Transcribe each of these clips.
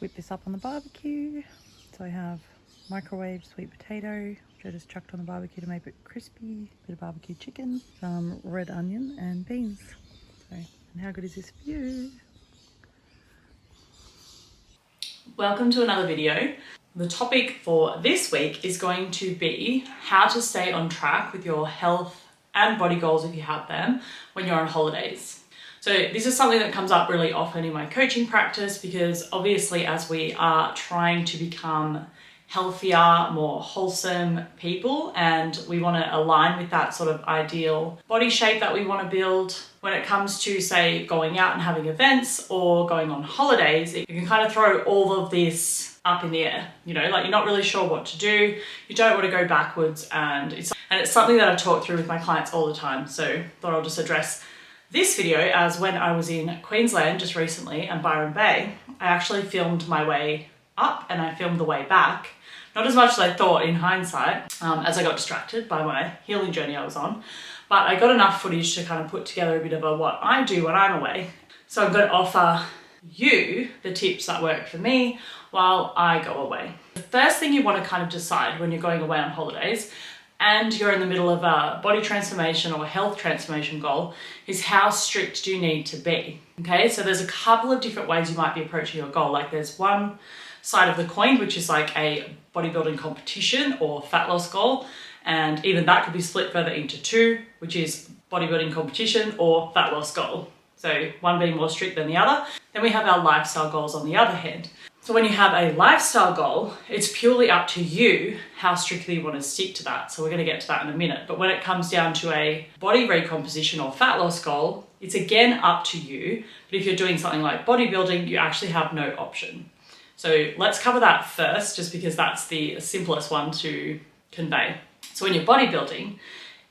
whip this up on the barbecue. So I have microwaved sweet potato, which I just chucked on the barbecue to make it crispy, a bit of barbecue chicken, some red onion and beans. So, and how good is this for you? Welcome to another video. The topic for this week is going to be how to stay on track with your health and body goals if you have them when you're on holidays. So this is something that comes up really often in my coaching practice because obviously as we are trying to become healthier, more wholesome people, and we want to align with that sort of ideal body shape that we want to build. When it comes to, say, going out and having events or going on holidays, it can kind of throw all of this up in the air. You know, like you're not really sure what to do, you don't want to go backwards, and it's something that I talk through with my clients all the time. So thought I'll just address this video as when I was in Queensland just recently and Byron Bay, I actually filmed my way up and I filmed the way back. Not as much as I thought in hindsight, as I got distracted by my healing journey I was on, but I got enough footage to kind of put together a bit of what I do when I'm away. So I'm going to offer you the tips that work for me while I go away. The first thing you want to kind of decide when you're going away on holidays and you're in the middle of a body transformation or health transformation goal is how strict do you need to be? Okay, so there's a couple of different ways you might be approaching your goal. Like there's one side of the coin, which is like a bodybuilding competition or fat loss goal. And even that could be split further into two, which is bodybuilding competition or fat loss goal. So one being more strict than the other. Then we have our lifestyle goals on the other hand. So when you have a lifestyle goal, it's purely up to you how strictly you want to stick to that. So we're going to get to that in a minute. But when it comes down to a body recomposition or fat loss goal, it's again up to you. But if you're doing something like bodybuilding, you actually have no option. So let's cover that first, just because that's the simplest one to convey. So when you're bodybuilding,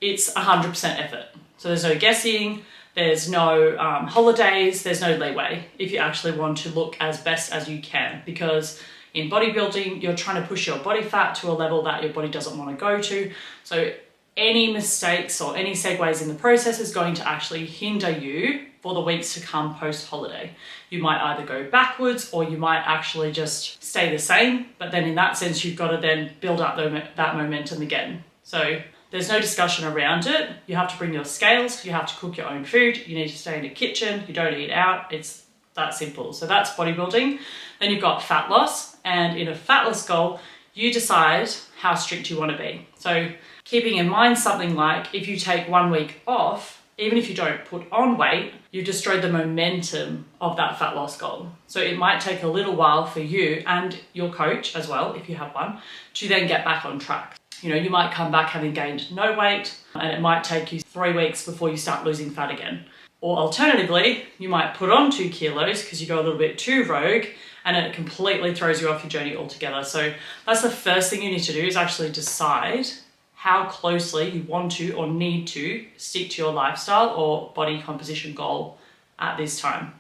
it's 100% effort. So there's no guessing, there's no holidays, there's no leeway if you actually want to look as best as you can. Because in bodybuilding, you're trying to push your body fat to a level that your body doesn't want to go to. So any mistakes or any segues in the process is going to actually hinder you for the weeks to come post-holiday. You might either go backwards or you might actually just stay the same, but then in that sense, you've got to then build up that momentum again. So there's no discussion around it. You have to bring your scales, you have to cook your own food, you need to stay in the kitchen, you don't eat out, it's that simple. So that's bodybuilding. Then you've got fat loss, and in a fat loss goal, you decide how strict you want to be. So keeping in mind something like if you take 1 week off, even if you don't put on weight, you've destroyed the momentum of that fat loss goal. So it might take a little while for you and your coach as well, if you have one, to then get back on track. You know, you might come back having gained no weight and it might take you 3 weeks before you start losing fat again. Or alternatively, you might put on 2 kilos because you go a little bit too rogue and it completely throws you off your journey altogether. So that's the first thing you need to do, is actually decide how closely you want to or need to stick to your lifestyle or body composition goal at this time.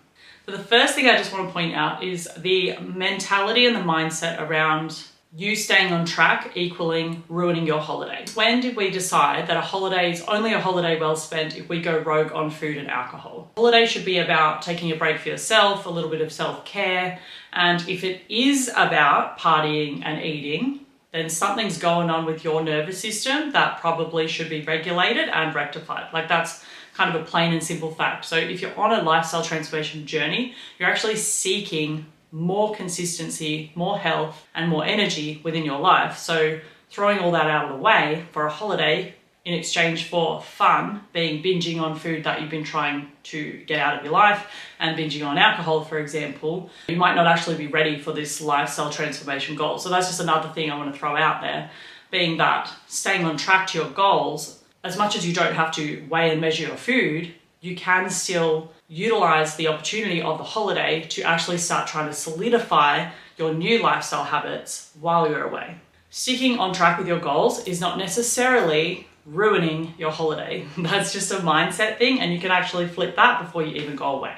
So the first thing I just want to point out is the mentality and the mindset around you staying on track equaling ruining your holiday. When did we decide that a holiday is only a holiday well spent if we go rogue on food and alcohol? Holiday should be about taking a break for yourself, a little bit of self-care, and if it is about partying and eating, then something's going on with your nervous system that probably should be regulated and rectified. Like that's kind of a plain and simple fact. So if you're on a lifestyle transformation journey, you're actually seeking more consistency, more health, and more energy within your life. So throwing all that out of the way for a holiday in exchange for fun, being binging on food that you've been trying to get out of your life and binging on alcohol, for example, you might not actually be ready for this lifestyle transformation goal. So that's just another thing I want to throw out there, being that staying on track to your goals, as much as you don't have to weigh and measure your food, you can still utilize the opportunity of the holiday to actually start trying to solidify your new lifestyle habits while you're away. Sticking on track with your goals is not necessarily ruining your holiday. That's just a mindset thing, and you can actually flip that before you even go away.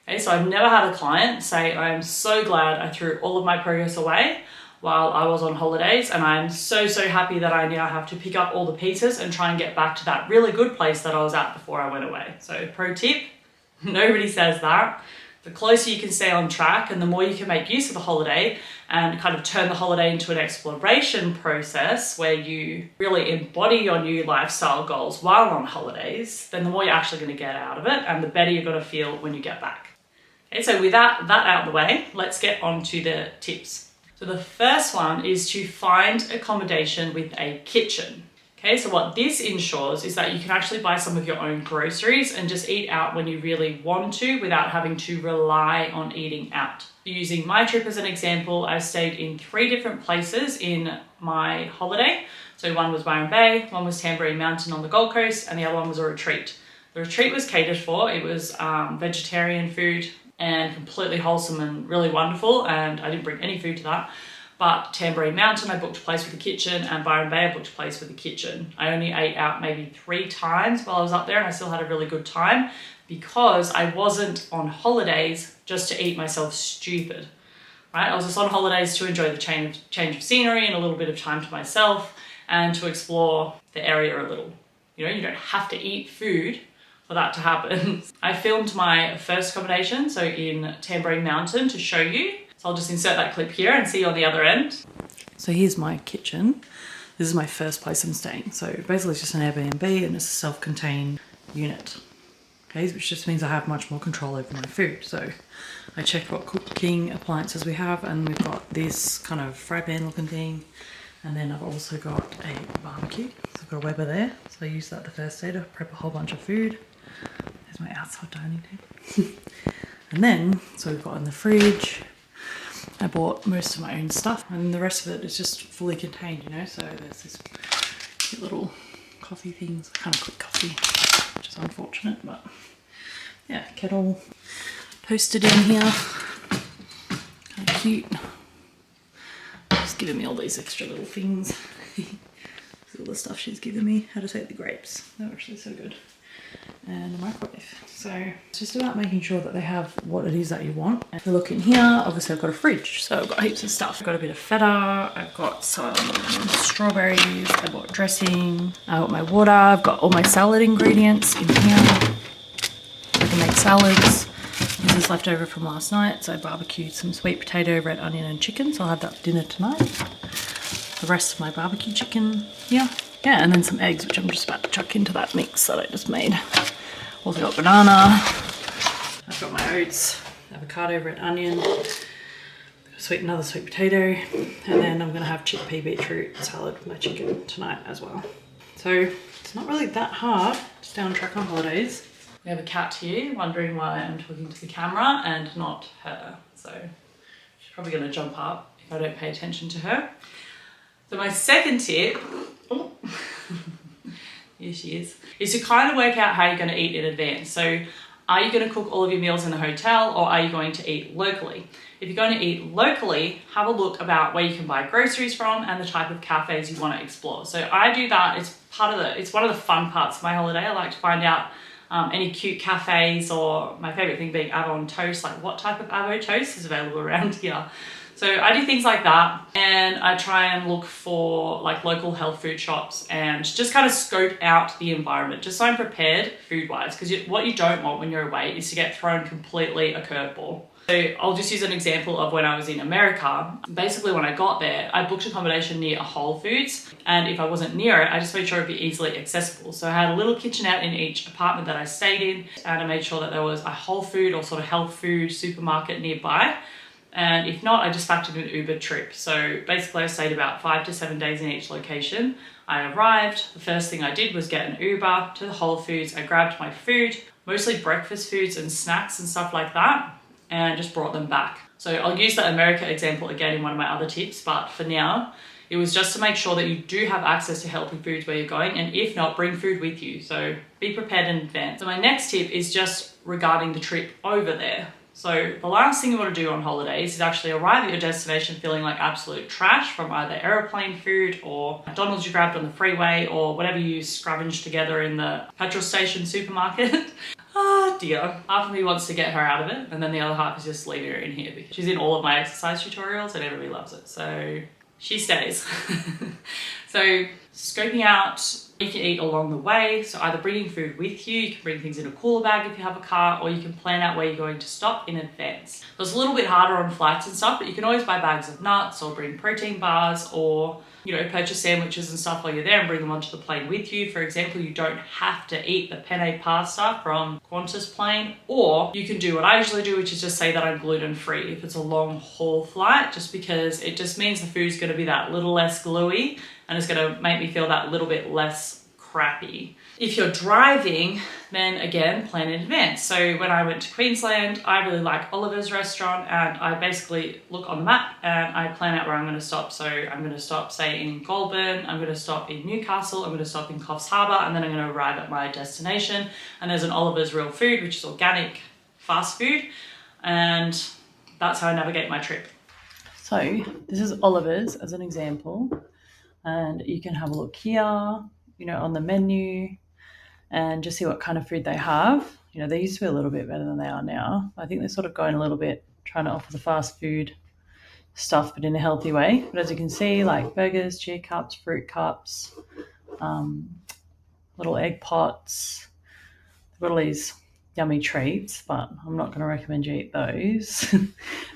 Okay, so I've never had a client say, I'm so glad I threw all of my progress away while I was on holidays, and I'm so happy that I now have to pick up all the pieces and try and get back to that really good place that I was at before I went away. So pro tip, nobody says that. The closer you can stay on track and the more you can make use of the holiday and kind of turn the holiday into an exploration process where you really embody your new lifestyle goals while on holidays, then the more you're actually going to get out of it and the better you're going to feel when you get back. Okay, so with that out of the way, let's get on to the tips. So the first one is to find accommodation with a kitchen. Okay, so what this ensures is that you can actually buy some of your own groceries and just eat out when you really want to without having to rely on eating out. Using my trip as an example, I stayed in 3 different places in my holiday. So one was Byron Bay, one was Tamborine Mountain on the Gold Coast, and the other one was a retreat. The retreat was catered for. It was vegetarian food and completely wholesome and really wonderful, and I didn't bring any food to that. But Tamborine Mountain, I booked a place with a kitchen, and Byron Bay, I booked a place with a kitchen. I only ate out maybe 3 times while I was up there, and I still had a really good time because I wasn't on holidays just to eat myself stupid, right? I was just on holidays to enjoy the change of scenery and a little bit of time to myself and to explore the area a little. You know, you don't have to eat food for that to happen. I filmed my first accommodation, so in Tamborine Mountain, to show you. So I'll just insert that clip here and see you on the other end. So here's my kitchen. This is my first place I'm staying. So basically it's just an Airbnb and it's a self-contained unit. Okay, which just means I have much more control over my food. So I checked what cooking appliances we have, and we've got this kind of fry pan looking thing. And then I've also got a barbecue. So I've got a Weber there. So I use that the first day to prep a whole bunch of food. There's my outside dining table. And then, so we've got in the fridge, I bought most of my own stuff, and the rest of it is just fully contained, you know, so there's this cute little coffee things, kind of quick coffee, which is unfortunate, but yeah, kettle toasted in here, kind of cute, just giving me all these extra little things. All the stuff she's given me, how to take the grapes, they're actually so good. And a microwave. So it's just about making sure that they have what it is that you want. And if you look in here, obviously I've got a fridge, so I've got heaps of stuff. I've got a bit of feta, I've got some strawberries, I bought dressing, I got my water, I've got all my salad ingredients in here. I can make salads. This is left over from last night, so I barbecued some sweet potato, red onion and chicken, so I'll have that for dinner tonight. The rest of my barbecue chicken here. Yeah, and then some eggs, which I'm just about to chuck into that mix that I just made. Also got banana. I've got my oats, avocado, red onion, another sweet potato, and then I'm gonna have chickpea beetroot salad with my chicken tonight as well. So it's not really that hard to stay on track on holidays. We have a cat here wondering why I'm talking to the camera and not her. So she's probably gonna jump up if I don't pay attention to her. So my second tip, oh, here she is to kind of work out how you're going to eat in advance. So are you going to cook all of your meals in the hotel, or are you going to eat locally? If you're going to eat locally, have a look about where you can buy groceries from and the type of cafes you want to explore. So I do that. It's one of the fun parts of my holiday. I like to find out any cute cafes, or my favorite thing being avo on toast, like what type of avo toast is available around here. So I do things like that, and I try and look for like local health food shops and just kind of scope out the environment, just so I'm prepared food-wise, because what you don't want when you're away is to get thrown completely a curveball. So I'll just use an example of when I was in America. Basically when I got there, I booked accommodation near a Whole Foods, and if I wasn't near it, I just made sure it'd be easily accessible. So I had a little kitchenette in each apartment that I stayed in, and I made sure that there was a Whole Food or sort of health food supermarket nearby. And if not, I just factored in an Uber trip. So basically I stayed about 5 to 7 days in each location. I arrived, the first thing I did was get an Uber to the Whole Foods. I grabbed my food, mostly breakfast foods and snacks and stuff like that, and just brought them back. So I'll use that America example again in one of my other tips, but for now, it was just to make sure that you do have access to healthy foods where you're going, and if not, bring food with you. So be prepared in advance. So my next tip is just regarding the trip over there. So the last thing you want to do on holidays is actually arrive at your destination feeling like absolute trash from either aeroplane food or McDonald's you grabbed on the freeway or whatever you scavenged together in the petrol station supermarket. Oh dear. Half of me wants to get her out of it, and then the other half is just leaving her in here because she's in all of my exercise tutorials and everybody loves it. So she stays. So scoping out You can eat along the way, so either bringing food with you, you can bring things in a cooler bag if you have a car, or you can plan out where you're going to stop in advance. So it's a little bit harder on flights and stuff, but you can always buy bags of nuts or bring protein bars, or purchase sandwiches and stuff while you're there and bring them onto the plane with you. For example, you don't have to eat the penne pasta from Qantas plane, or you can do what I usually do, which is just say that I'm gluten-free if it's a long haul flight, just because it just means the food's going to be that little less gluey and it's going to make me feel that little bit less crappy. If you're driving, then again, plan in advance. So when I went to Queensland, I really like Oliver's restaurant, and I basically look on the map and I plan out where I'm going to stop. So I'm going to stop, say, in Goulburn, I'm going to stop in Newcastle, I'm going to stop in Coffs Harbour, and then I'm going to arrive at my destination. And there's an Oliver's Real Food, which is organic fast food, and that's how I navigate my trip. So this is Oliver's as an example, and you can have a look here, on the menu, and just see what kind of food they have. They used to be a little bit better than they are now. I think they're sort of going a little bit, trying to offer the fast food stuff, but in a healthy way. But as you can see, like burgers, chia cups, fruit cups, little egg pots. They've got all these yummy treats, but I'm not going to recommend you eat those.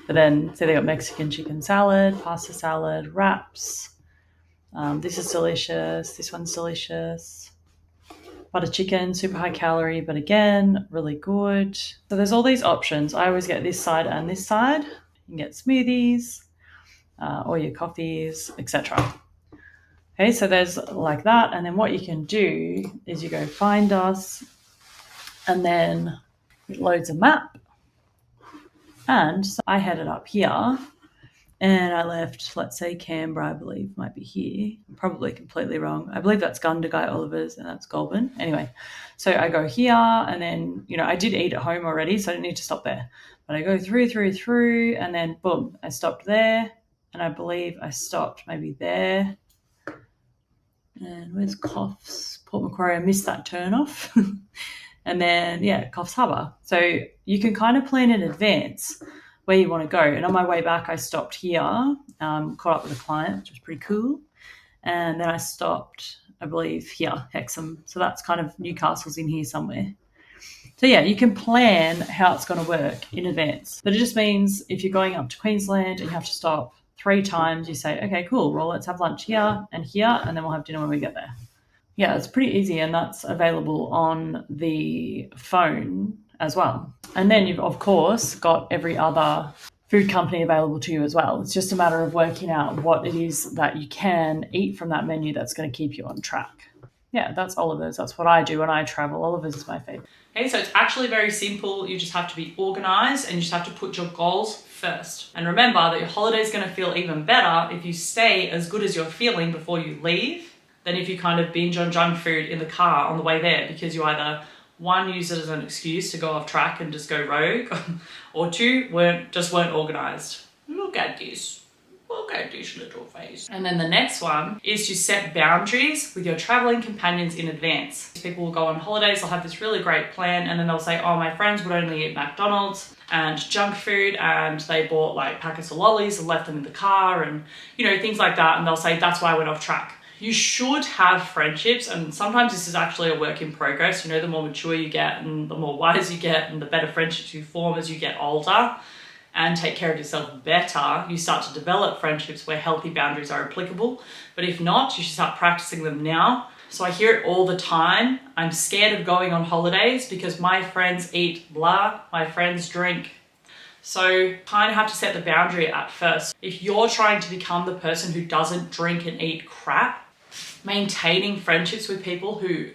But then, so they got Mexican chicken salad, pasta salad, wraps. This is delicious. This one's delicious. Butter chicken, super high calorie, but again, really good. So there's all these options. I always get this side and this side. You can get smoothies, or your coffees, etc. Okay, so there's like that. And then what you can do is you go find us, and then it loads a map. And so I headed up here, and I left, let's say Canberra, I believe, might be here. I'm probably completely wrong. I believe that's Gundagai Oliver's, and that's Goulburn. Anyway, so I go here, and then, I did eat at home already, so I didn't need to stop there. But I go through, and then boom, I stopped there, and I believe I stopped maybe there. And where's Coffs? Port Macquarie, I missed that turn off. And then, Coffs Harbour. So you can kind of plan in advance where you want to go. And on my way back, I stopped here, caught up with a client, which was pretty cool. And then I stopped, I believe, here, Hexham. So that's kind of Newcastle's in here somewhere. So you can plan how it's going to work in advance. But it just means if you're going up to Queensland and you have to stop 3 times, you say, okay, cool, well, let's have lunch here, and then we'll have dinner when we get there. Yeah, it's pretty easy, and that's available on the phone as well. And then you've, of course, got every other food company available to you as well. It's just a matter of working out what it is that you can eat from that menu that's going to keep you on track. Yeah, that's Oliver's. That's what I do when I travel. Oliver's is my favourite. Okay, so it's actually very simple. You just have to be organised, and you just have to put your goals first. And remember that your holiday is going to feel even better if you stay as good as you're feeling before you leave than if you kind of binge on junk food in the car on the way there, because you either, 1, use it as an excuse to go off track and just go rogue, or 2, weren't organised. Look at this little face. And then the next one is to set boundaries with your traveling companions in advance. People will go on holidays, they'll have this really great plan, and then they'll say, oh, my friends would only eat McDonald's and junk food, and they bought like packets of lollies and left them in the car, and things like that, and they'll say that's why I went off track. You should have friendships, and sometimes this is actually a work in progress. The more mature you get and the more wise you get and the better friendships you form as you get older and take care of yourself better, you start to develop friendships where healthy boundaries are applicable. But if not, you should start practicing them now. So I hear it all the time. I'm scared of going on holidays because my friends eat blah, my friends drink. So kind of have to set the boundary at first. If you're trying to become the person who doesn't drink and eat crap, maintaining friendships with people who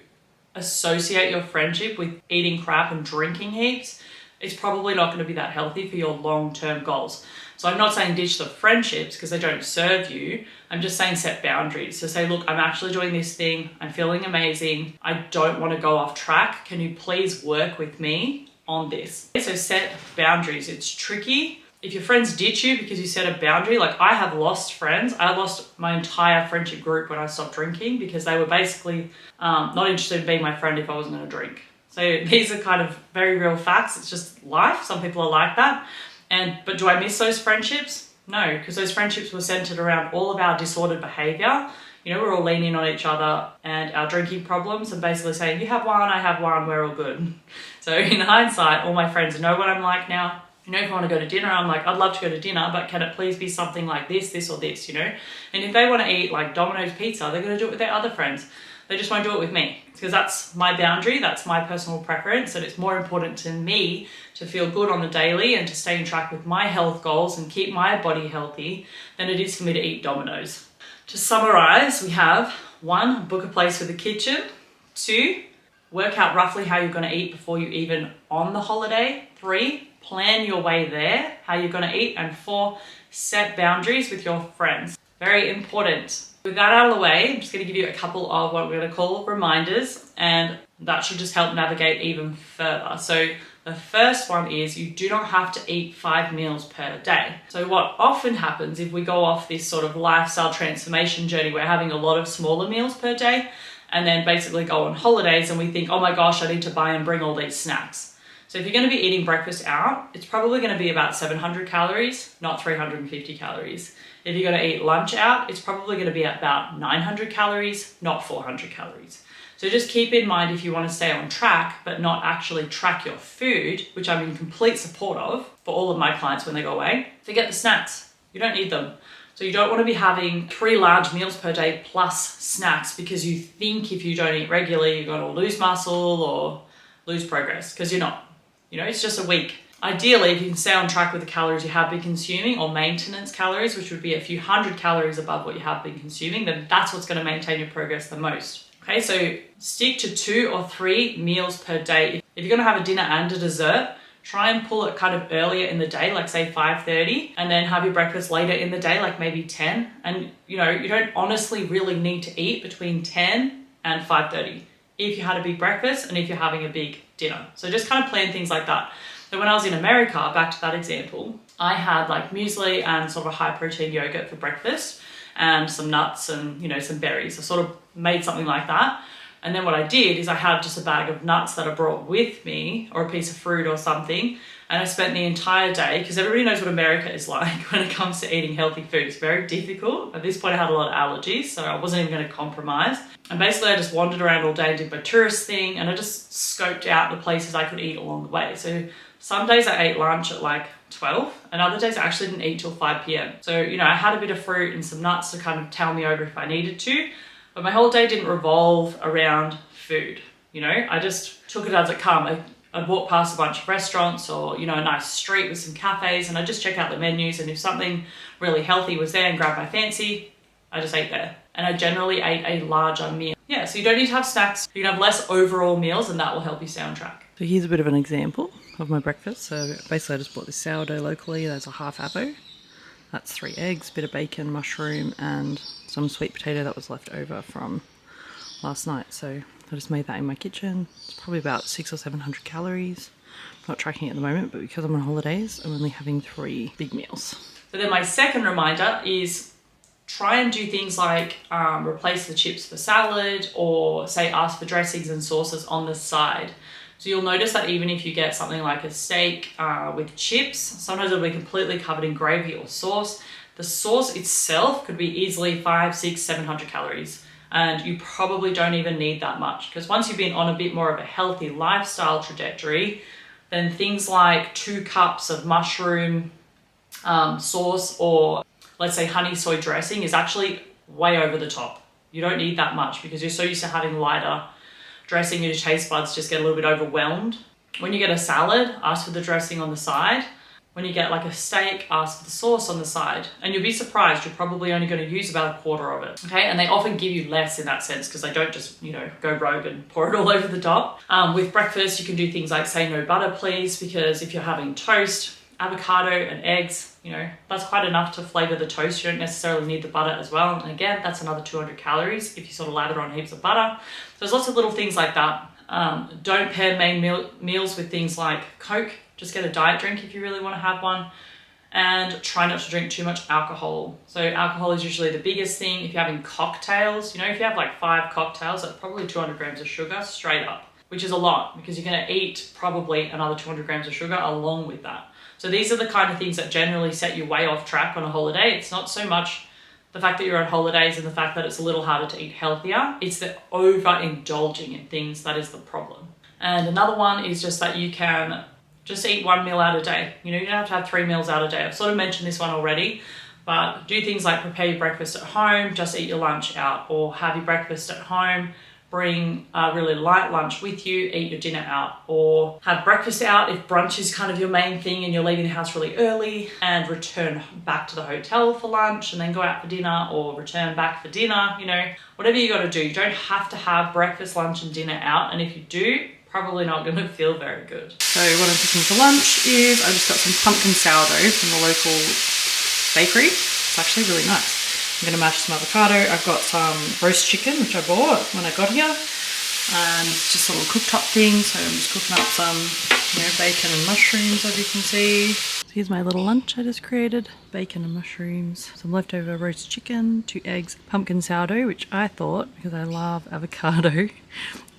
associate your friendship with eating crap and drinking heaps is probably not going to be that healthy for your long-term goals. So I'm not saying ditch the friendships because they don't serve you. I'm just saying set boundaries. So say, look, I'm actually doing this thing. I'm feeling amazing. I don't want to go off track. Can you please work with me on this? So set boundaries. It's tricky. If your friends ditch you because you set a boundary, like I have lost friends. I lost my entire friendship group when I stopped drinking because they were basically not interested in being my friend if I wasn't going to drink. So these are kind of very real facts. It's just life. Some people are like that. But do I miss those friendships? No, because those friendships were centered around all of our disordered behavior. you know, we're all leaning on each other and our drinking problems and basically saying, you have one, I have one, we're all good. So in hindsight, all my friends know what I'm like now. You know, if I want to go to dinner, I'm like, I'd love to go to dinner, but can it please be something like this or this, you know? And if they want to eat like Domino's pizza, they're going to do it with their other friends. They just won't do it with me because that's my boundary, that's my personal preference, and it's more important to me to feel good on the daily and to stay in track with my health goals and keep my body healthy than it is for me to eat Domino's. To summarize, we have 1, book a place for the kitchen. 2, work out roughly how you're going to eat before you even on the holiday. 3, plan your way there, how you're going to eat. And 4, set boundaries with your friends. Very important. With that out of the way, I'm just going to give you a couple of what we're going to call reminders, and that should just help navigate even further. So the first one is you do not have to eat 5 meals per day. So what often happens if we go off this sort of lifestyle transformation journey, we're having a lot of smaller meals per day and then basically go on holidays and we think, oh my gosh, I need to buy and bring all these snacks. So if you're going to be eating breakfast out, it's probably going to be about 700 calories, not 350 calories. If you're going to eat lunch out, it's probably going to be about 900 calories, not 400 calories. So just keep in mind if you want to stay on track, but not actually track your food, which I'm in complete support of for all of my clients when they go away, forget the snacks. You don't need them. So you don't want to be having 3 large meals per day plus snacks because you think if you don't eat regularly, you're going to lose muscle or lose progress, because you're not. You know, it's just a week. Ideally, if you can stay on track with the calories you have been consuming, or maintenance calories, which would be a few hundred calories above what you have been consuming, then that's what's going to maintain your progress the most. Okay, so stick to 2 or 3 meals per day. If you're going to have a dinner and a dessert, try and pull it kind of earlier in the day, like say 5:30, and then have your breakfast later in the day, like maybe 10. And you know, you don't honestly really need to eat between 10 and 5:30 if you had a big breakfast and if you're having a big dinner. So just kind of plan things like that. So when I was in America, back to that example, I had like muesli and sort of a high protein yogurt for breakfast and some nuts and, you know, some berries. I sort of made something like that. And then what I did is I had just a bag of nuts that I brought with me, or a piece of fruit or something. And I spent the entire day, because everybody knows what America is like when it comes to eating healthy food. It's very difficult. At this point, I had a lot of allergies, so I wasn't even going to compromise. And basically, I just wandered around all day and did my tourist thing, and I just scoped out the places I could eat along the way. So some days I ate lunch at like 12, and other days I actually didn't eat till 5 p.m. So, you know, I had a bit of fruit and some nuts to kind of towel me over if I needed to, but my whole day didn't revolve around food. You know, I just took it as it come. I'd walk past a bunch of restaurants or, you know, a nice street with some cafes, and I'd just check out the menus, and if something really healthy was there and grabbed my fancy, I just ate there. And I generally ate a larger meal. Yeah, so you don't need to have snacks. You can have less overall meals, and that will help you stay on track. So here's a bit of an example of my breakfast. So basically I just bought this sourdough locally. That's a half avo. That's 3 eggs, bit of bacon, mushroom, and some sweet potato that was left over from last night. So I just made that in my kitchen. It's probably about 600 or 700 calories. I'm not tracking it at the moment, but because I'm on holidays, I'm only having 3 big meals. So then my second reminder is try and do things like replace the chips for salad, or say ask for dressings and sauces on the side. So you'll notice that even if you get something like a steak with chips, sometimes it'll be completely covered in gravy or sauce. The sauce itself could be easily 500, 600, 700 calories. And you probably don't even need that much, because once you've been on a bit more of a healthy lifestyle trajectory, then things like 2 cups of mushroom sauce, or let's say honey soy dressing, is actually way over the top. You don't need that much because you're so used to having lighter dressing, your taste buds just get a little bit overwhelmed. When you get a salad, ask for the dressing on the side. When you get like a steak, ask for the sauce on the side, and you'll be surprised, you're probably only going to use about 1/4 of it. Okay, and they often give you less in that sense because they don't just, you know, go rogue and pour it all over the top. With breakfast, you can do things like say no butter please, because if you're having toast, avocado and eggs, you know, that's quite enough to flavor the toast. You don't necessarily need the butter as well. And again, that's another 200 calories if you sort of lather on heaps of butter. So there's lots of little things like that. Don't pair main meals with things like Coke. Just get a diet drink if you really want to have one. And try not to drink too much alcohol. So alcohol is usually the biggest thing. If you're having cocktails, you know, if you have like 5 cocktails, that's probably 200 grams of sugar straight up, which is a lot because you're going to eat probably another 200 grams of sugar along with that. So these are the kind of things that generally set you way off track on a holiday. It's not so much the fact that you're on holidays and the fact that it's a little harder to eat healthier. It's the overindulging in things that is the problem. And another one is just that you can just eat 1 meal out a day. You know, you don't have to have 3 meals out a day. I've sort of mentioned this one already, but do things like prepare your breakfast at home, just eat your lunch out, or have your breakfast at home, bring a really light lunch with you, eat your dinner out, or have breakfast out if brunch is kind of your main thing and you're leaving the house really early, and return back to the hotel for lunch and then go out for dinner, or return back for dinner. You know, whatever you got to do. You don't have to have breakfast, lunch and dinner out, and if you do, probably not going to feel very good. So what I'm cooking for lunch is I just got some pumpkin sourdough from the local bakery. It's actually really nice. I'm going to mash some avocado. I've got some roast chicken, which I bought when I got here, and just a little cooktop thing. So I'm just cooking up some, you know, bacon and mushrooms, as you can see. So here's my little lunch I just created. Bacon and mushrooms, some leftover roast chicken, 2 eggs, pumpkin sourdough, which I thought, because I love avocado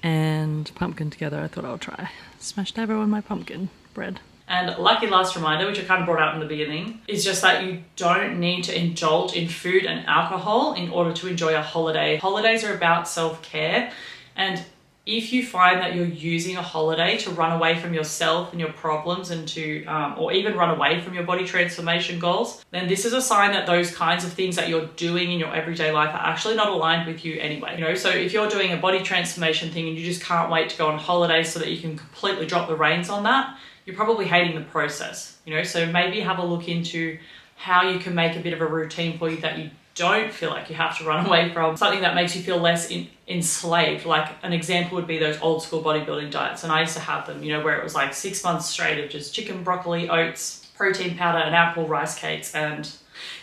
and pumpkin together, I thought I'll try. Smashed over on my pumpkin bread. And lucky last reminder, which I kind of brought out in the beginning, is just that you don't need to indulge in food and alcohol in order to enjoy a holiday. Holidays are about self-care, and if you find that you're using a holiday to run away from yourself and your problems and to, or even run away from your body transformation goals, then this is a sign that those kinds of things that you're doing in your everyday life are actually not aligned with you anyway. You know, so if you're doing a body transformation thing and you just can't wait to go on holiday so that you can completely drop the reins on that, you're probably hating the process, you know? So maybe have a look into how you can make a bit of a routine for you that you don't feel like you have to run away from, something that makes you feel less enslaved. Like an example would be those old school bodybuilding diets. And I used to have them, you know, where it was like 6 months straight of just chicken, broccoli, oats, protein powder, and apple rice cakes. And,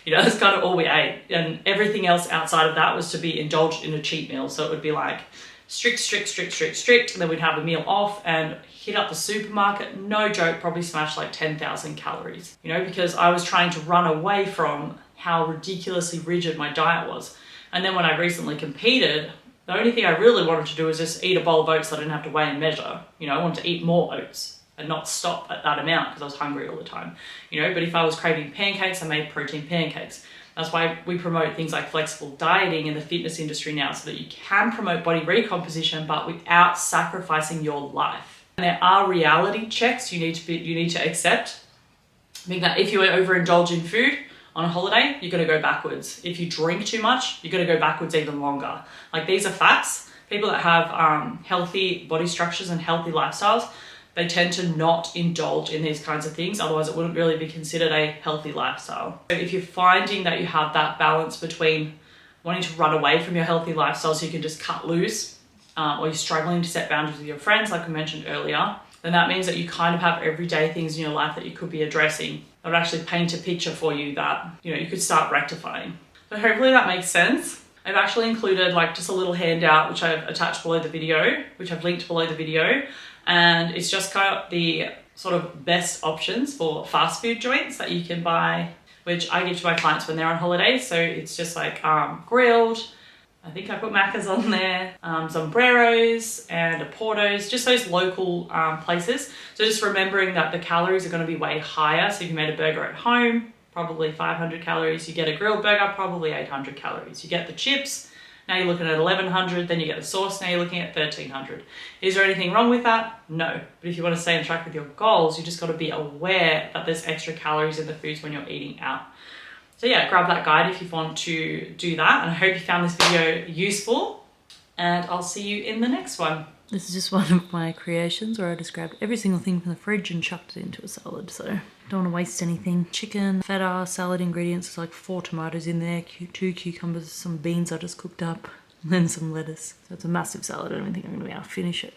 you know, that's kind of all we ate. And everything else outside of that was to be indulged in a cheat meal. So it would be like strict, and then we'd have a meal off and hit up the supermarket, no joke, probably smash like 10,000 calories, you know, because I was trying to run away from how ridiculously rigid my diet was. And then when I recently competed, the only thing I really wanted to do was just eat a bowl of oats that I didn't have to weigh and measure. You know, I wanted to eat more oats and not stop at that amount because I was hungry all the time, you know. But if I was craving pancakes, I made protein pancakes. That's why we promote things like flexible dieting in the fitness industry now, so that you can promote body recomposition, but without sacrificing your life. And there are reality checks you need to accept. Meaning that if you overindulge in food on a holiday, you're going to go backwards. If you drink too much, you're going to go backwards even longer. Like, these are facts. People that have healthy body structures and healthy lifestyles, they tend to not indulge in these kinds of things. Otherwise, it wouldn't really be considered a healthy lifestyle. So if you're finding that you have that balance between wanting to run away from your healthy lifestyle so you can just cut loose, or you're struggling to set boundaries with your friends, like I mentioned earlier, then that means that you kind of have everyday things in your life that you could be addressing that would actually paint a picture for you that, you know, you could start rectifying. So hopefully that makes sense. I've actually included like just a little handout, which I've attached below the video, which I've linked below the video. And it's just got the sort of best options for fast food joints that you can buy, which I give to my clients when they're on holiday. So it's just like grilled, I think I put Macca's on there, sombreros and a Portos, just those local places. So just remembering that the calories are going to be way higher. So if you made a burger at home, probably 500 calories. You get a grilled burger, probably 800 calories. You get the chips, now you're looking at 1100, then you get the sauce, now you're looking at 1300. Is there anything wrong with that? No. But if you want to stay on track with your goals, you just got to be aware that there's extra calories in the foods when you're eating out. So yeah, grab that guide if you want to do that. And I hope you found this video useful, and I'll see you in the next one. This is just one of my creations where I just grabbed every single thing from the fridge and chucked it into a salad. So don't want to waste anything. Chicken, feta, salad ingredients. There's like 4 tomatoes in there, 2 cucumbers, some beans I just cooked up, and then some lettuce. So it's a massive salad. I don't think I'm going to be able to finish it.